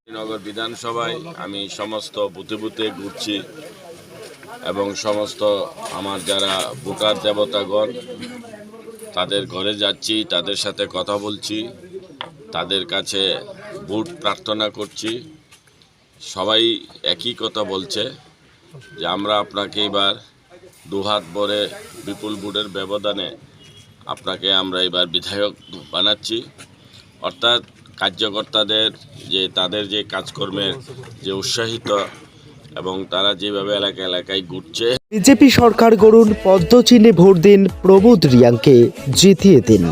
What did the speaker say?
নগর বিধানসভায় আমি সমস্ত বুথে বুথে ঘুরছি এবং সমস্ত আমার যারা ভোটার দেবতাগণ তাদের ঘরে যাচ্ছি, তাদের সাথে কথা বলছি, তাদের কাছে ভোট প্রার্থনা করছি। সবাই একই কথা বলছে যে আমরা আপনাকে এবার দুহাত ভরে বিপুল ভোটের ব্যবধানে আপনাকে আমরা এবার বিধায়ক বানাচ্ছি। অর্থাৎ কার্যকর্তাদের যে তাদের যে কাজকর্মের যে উৎসাহিত এবং তারা যেভাবে এলাকায় ঘুরছে। বিজেপি সরকার গড়ুন, পদ্মচিহ্নে ভোট দিন, প্রমোদ রিয়াংকে জিতিয়ে দিন।